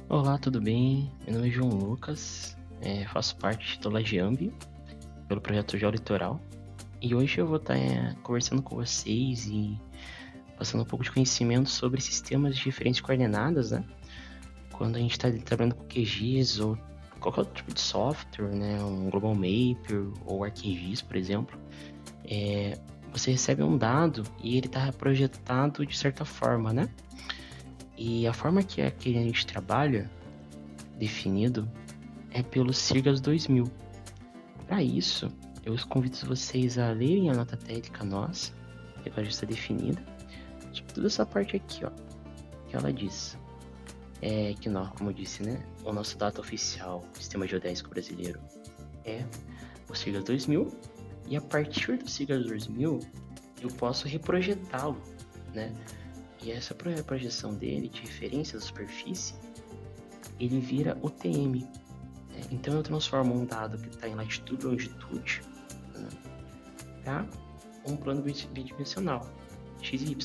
Olá, tudo bem? Meu nome é João Lucas, faço parte do Lajeambi, pelo projeto Geolitoral, e hoje eu vou estar conversando com vocês e passando um pouco de conhecimento sobre sistemas de diferentes coordenadas, né? Quando a gente está trabalhando com QGIS ou qualquer outro tipo de software, né? Um Global Mapper ou ArcGIS, por exemplo, você recebe um dado e ele está projetado de certa forma, né? E a forma que a gente trabalha, definido, é pelo SIRGAS 2000. Para isso, eu convido vocês a lerem a nota técnica nossa, que ela já está definida, sobre toda essa parte aqui, ó, que ela diz. Que nós, como eu disse, né, o nosso dado oficial do Sistema Geodésico Brasileiro é o SIRGAS 2000, e a partir do SIRGAS 2000 eu posso reprojetá-lo, né? E essa projeção dele, de referência da superfície, ele vira o TM. Então eu transformo um dado que está em latitude e longitude, né, para um plano bidimensional, XY,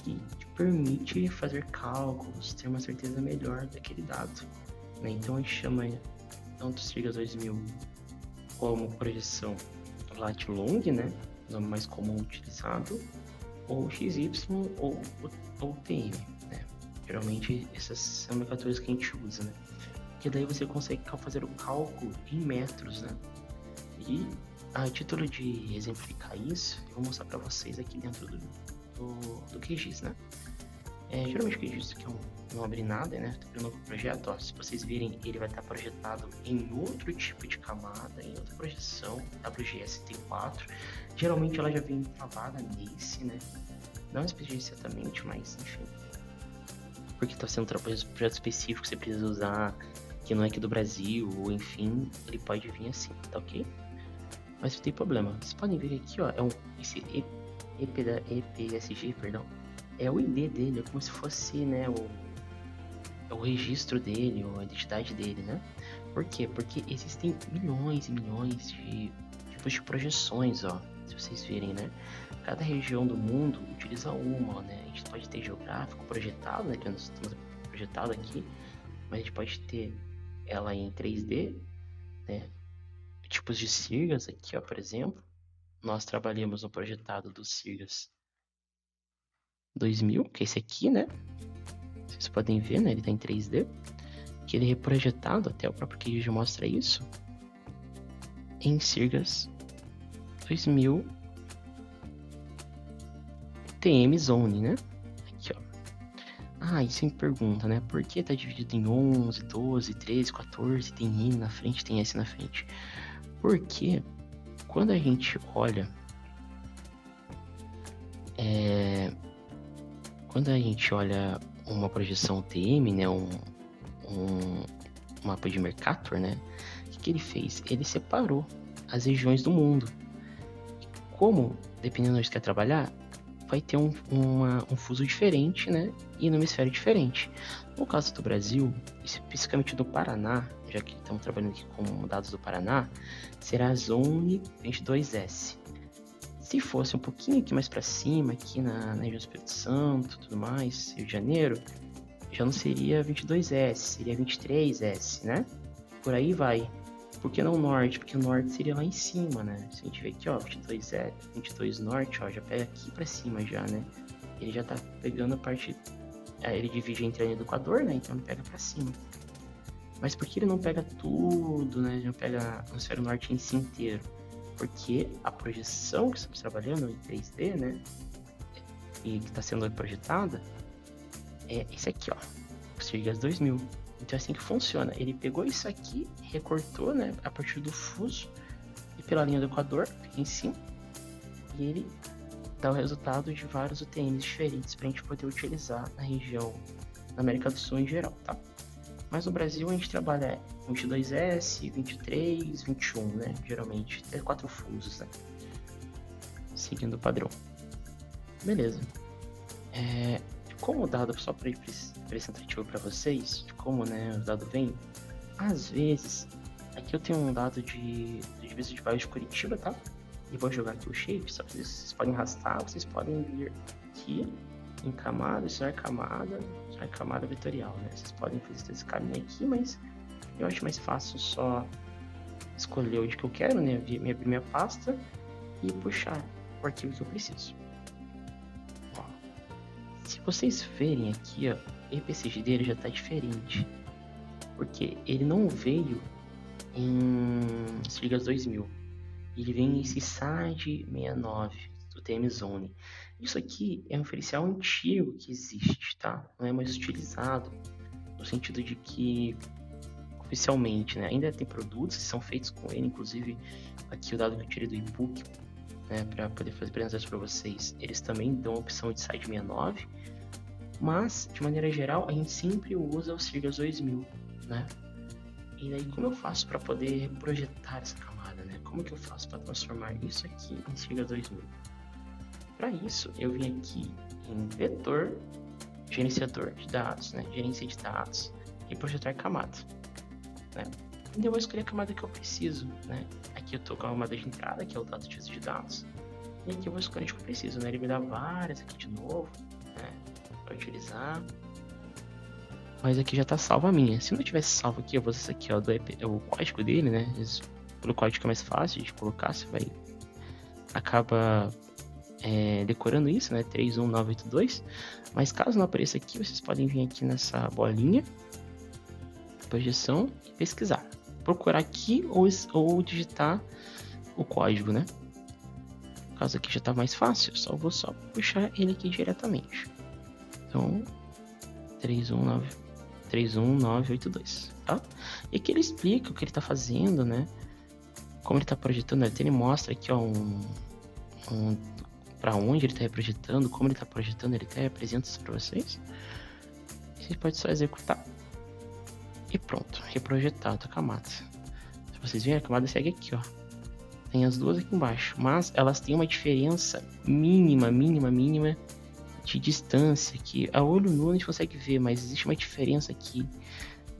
que te permite fazer cálculos, ter uma certeza melhor daquele dado, né? Então a gente chama tanto o SIRGAS 2000 como projeção lat-long, né? O nome mais comum utilizado, ou XY ou TM, né? Geralmente essas são nomenclaturas que a gente usa, né? Que daí você consegue fazer o cálculo em metros, né? E a título de exemplificar isso, eu vou mostrar para vocês aqui dentro do QGIS, né? Geralmente o QGIS aqui não abre nada, né? Tô criando um novo projeto, ó. Se vocês virem, ele vai estar projetado em outro tipo de camada, em outra projeção, WGS-T4. Geralmente ela já vem travada nesse, né? Não exatamente, mas enfim. Porque está sendo um projeto específico que você precisa usar, que não é aqui do Brasil, ou enfim, ele pode vir assim, tá ok? Mas não tem problema. Vocês podem ver aqui, ó, esse EPSG, perdão, é o ID dele, é como se fosse, né, o registro dele, ou a identidade dele, né? Por quê? Porque existem milhões e milhões de tipos de projeções, ó, se vocês virem, né? Cada região do mundo utiliza uma, né? A gente pode ter geográfico projetado, né, que nós estamos projetado aqui, mas a gente pode ter ela em 3D, né? Tipos de SIRGAS aqui, ó, por exemplo. Nós trabalhamos no projetado do SIRGAS 2000, que é esse aqui, né? Vocês podem ver, né? Ele tá em 3D. Que ele é reprojetado, até o próprio QGIS já mostra isso, em SIRGAS 2000 TM Zone, né? Aqui, ó. E você me pergunta, né? Por que tá dividido em 11, 12, 13, 14, tem I na frente, tem S na frente? Porque quando a gente olha uma projeção TM, né, um mapa de Mercator, né, o que ele fez? Ele separou as regiões do mundo. Como, dependendo de onde você quer trabalhar, vai ter um fuso diferente, né, e no hemisfério diferente. No caso do Brasil, especificamente do Paraná, já que estamos trabalhando aqui com dados do Paraná, será a Zone 22S. Se fosse um pouquinho aqui mais para cima, aqui na região do Espírito Santo, tudo mais, Rio de Janeiro, já não seria 22S, seria 23S, né? Por aí vai. Por que não norte? Porque o norte seria lá em cima, né? Se a gente vê aqui, ó, 22S, 22 norte, ó, já pega aqui para cima já, né? Ele já tá pegando a parte... ele divide entre a linha do Equador, né? Então ele pega para cima. Mas por que ele não pega tudo, né? Ele não pega o hemisfério norte em si inteiro? Porque a projeção que estamos trabalhando em 3D, né, e que está sendo projetada, é esse aqui, ó, o SIRGAS 2000. Então é assim que funciona. Ele pegou isso aqui, recortou, né, a partir do fuso e pela linha do Equador, aqui em cima, e ele dá o resultado de vários UTMs diferentes para a gente poder utilizar na região, na América do Sul em geral, tá? Mas no Brasil a gente trabalha 22S, 23, 21, né? Geralmente, até 4 fusos, né? Seguindo o padrão. Beleza. Como o dado, só para apresentativo para vocês, de como, né, o dado vem, às vezes, aqui eu tenho um dado de divisa de bairro de Curitiba, tá? E vou jogar aqui o shape, só que vocês podem arrastar, vocês podem vir aqui em camada, isolar camada, a camada vetorial, né? Vocês podem fazer esse caminho aqui, mas eu acho mais fácil só escolher onde que eu quero, né? Abrir minha pasta e puxar o arquivo que eu preciso. Ó, se vocês verem aqui, ó, o EPCG dele já está diferente, porque ele não veio em Sirius 2000, ele vem em esse SAD 69 do TM Zone. Isso aqui é um referencial antigo que existe, tá? Não é mais utilizado no sentido de que oficialmente, né? Ainda tem produtos que são feitos com ele, inclusive aqui o dado que eu tirei do e-book, né, para poder fazer apresentações para vocês, eles também dão a opção de SAD 69, mas de maneira geral a gente sempre usa o Sirius 2000, né? E daí como eu faço para poder projetar essa camada, né? Como que eu faço para transformar isso aqui em Sirius 2000? Para isso eu vim aqui em vetor, gerenciador de dados, né? Gerência de dados e projetar camada, né? E eu vou escolher a camada que eu preciso, né? Aqui eu tô com a camada de entrada, que é o dado de dados, e aqui eu vou escolher o que eu preciso, né? Ele me dá várias aqui de novo, né? Para utilizar. Mas aqui já tá salva a minha. Se não tivesse salvo aqui, eu vou usar aqui, ó, o código dele, né? Pelo código é mais fácil de colocar, você vai acaba decorando isso, né? 31982. Mas caso não apareça aqui, vocês podem vir aqui nessa bolinha, projeção e pesquisar. Procurar aqui ou digitar o código, né? No caso aqui já tá mais fácil, eu vou só puxar ele aqui diretamente. Então, 31982, tá? E aqui ele explica o que ele tá fazendo, né? Como ele tá projetando, ele mostra aqui, ó, para onde ele tá reprojetando, como ele tá projetando, ele até apresenta isso para vocês. E você pode só executar. E pronto, reprojetado a camada. Se vocês verem, a camada segue aqui, ó. Tem as duas aqui embaixo, mas elas têm uma diferença mínima de distância que a olho nu a gente consegue ver, mas existe uma diferença aqui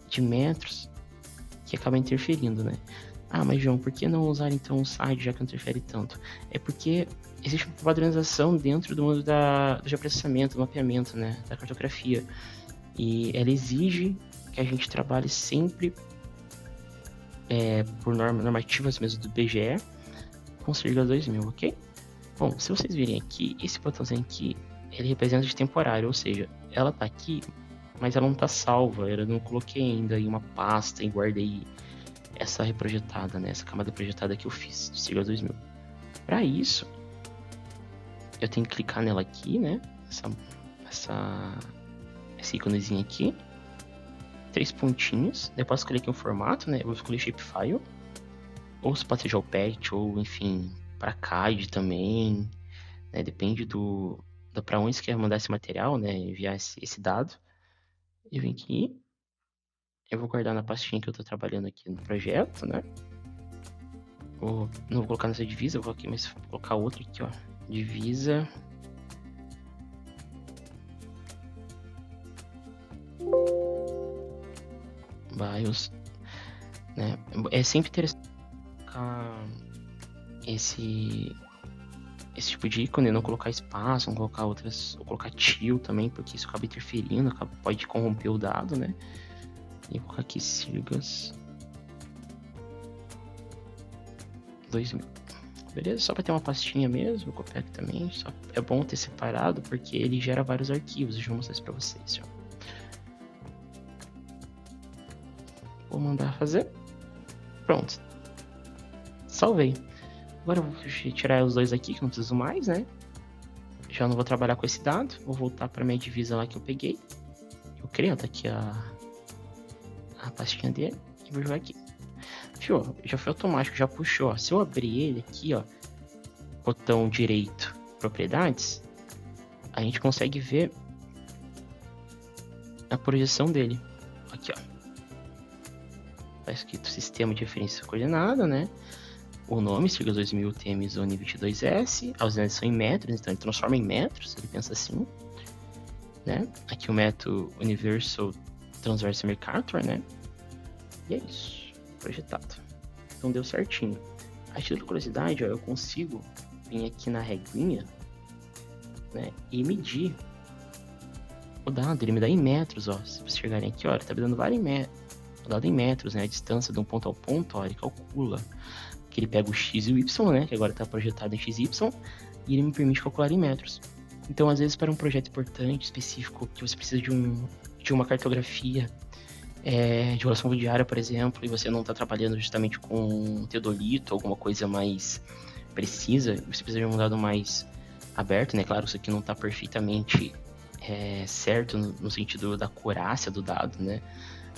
de metros que acaba interferindo, né? Ah, mas João, por que não usar então o SAD já que não interfere tanto? É porque existe uma padronização dentro do mundo do processamento, do mapeamento, né? Da cartografia. E ela exige que a gente trabalhe sempre por normativas mesmo do BGE com Sirius 2000, ok? Bom, se vocês virem aqui, esse botãozinho aqui, ele representa de temporário, ou seja, ela tá aqui, mas ela não tá salva, eu não coloquei ainda em uma pasta e guardei essa reprojetada, né? Essa camada projetada que eu fiz do Sirius 2000. Para isso, eu tenho que clicar nela aqui, né? Esse íconezinho aqui, 3 pontinhos, daí eu posso escolher aqui um formato, né? Eu vou escolher shapefile, ou se pode ser JPEG, ou enfim, para CAD também, né? Depende para onde você quer mandar esse material, né? Enviar esse dado. Eu venho aqui, eu vou guardar na pastinha que eu tô trabalhando aqui no projeto, né? Não vou colocar nessa divisa, eu vou aqui, mas vou colocar outra aqui, ó. Divisa. BIOS, né? É sempre interessante colocar esse tipo de ícone, não colocar espaço, não colocar outras, ou colocar til também, porque isso acaba interferindo, pode corromper o dado, né? E vou colocar aqui Sirius 2000. Beleza? Só para ter uma pastinha mesmo, vou copiar aqui também. Só é bom ter separado porque ele gera vários arquivos. Deixa eu mostrar isso para vocês. Ó. Vou mandar fazer. Pronto. Salvei. Agora eu vou tirar os dois aqui que não preciso mais, né? Já não vou trabalhar com esse dado. Vou voltar para minha divisa lá que eu peguei. Eu criei, tá aqui a pastinha dele e vou jogar aqui. Viu? Já foi automático, já puxou. Ó. Se eu abrir ele aqui, ó, botão direito, propriedades, a gente consegue ver a projeção dele. Aqui, ó. Tá escrito sistema de referência coordenada, né? O nome, Sirius 2000 TM Zone 22S. As unidades são em metros, então ele transforma em metros, ele pensa assim, né? Aqui o método Universal Transverse Mercator, né? E é isso, projetado. Então deu certinho. A título de curiosidade, ó, eu consigo vir aqui na regrinha, né, e medir o dado, ele me dá em metros, ó. Se vocês chegarem aqui, ó, ele tá me dando vários o dado em metros, né? A distância de um ponto ao ponto, ó, ele calcula. Que ele pega o x e o y, né? Que agora tá projetado em x e y, e ele me permite calcular em metros. Então, às vezes, para um projeto importante, específico, que você precisa de uma cartografia de relação fundiária, por exemplo, e você não está trabalhando justamente com teodolito, alguma coisa mais precisa, você precisa de um dado mais aberto, né? Claro, isso aqui não está perfeitamente certo no sentido da acurácia do dado, né?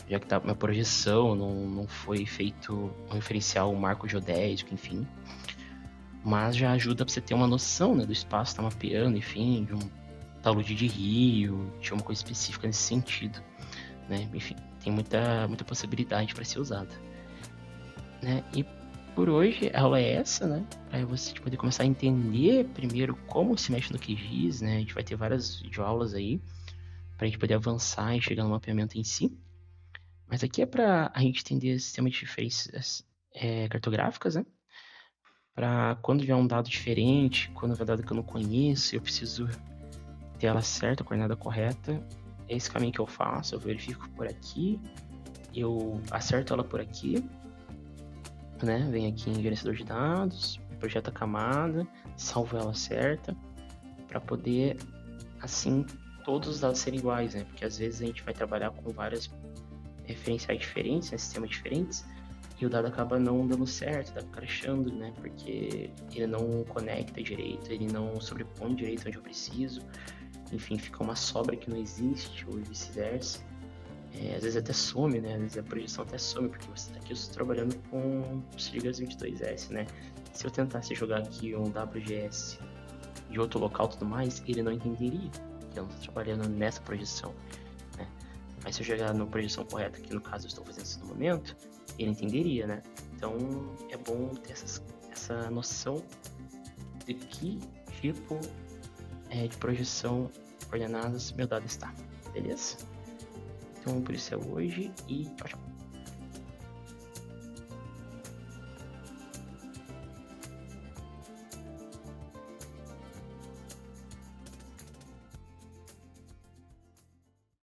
Já que tá uma projeção, não foi feito um referencial, um marco geodésico, enfim. Mas já ajuda para você ter uma noção, né, do espaço que tá mapeando, enfim, de um talude de rio, de uma coisa específica nesse sentido, né? Enfim, tem muita possibilidade para ser usada, né? E por hoje a aula é essa, né? Para você poder começar a entender primeiro como se mexe no QGIS, né? A gente vai ter várias videoaulas aí para a gente poder avançar e chegar no mapeamento em si. Mas aqui é para a gente entender sistema de referências cartográficas, né? Para quando vier um dado diferente, quando vier um dado que eu não conheço, eu preciso ter ela certa, a coordenada correta. É esse caminho que eu faço, eu verifico por aqui, eu acerto ela por aqui, né? Venho aqui em gerenciador de dados, projeto a camada, salvo ela certa, para poder, assim, todos os dados serem iguais, né? Porque às vezes a gente vai trabalhar com várias referenciais diferentes, né? Sistemas diferentes, e o dado acaba não dando certo, tá crashando, né? Porque ele não conecta direito, ele não sobrepõe direito onde eu preciso. Enfim, fica uma sobra que não existe, ou vice-versa. Às vezes até some, né? Às vezes a projeção até some, porque você tá aqui, eu estou trabalhando com Triggers 22S, né? Se eu tentasse jogar aqui um WGS de outro local e tudo mais, ele não entenderia que eu não estou trabalhando nessa projeção, né? Mas se eu jogar na projeção correta, que no caso eu estou fazendo isso no momento, ele entenderia, né? Então é bom ter essa noção de que tipo de projeção coordenadas meu dado está, beleza? Então por isso é hoje e tchau, tchau.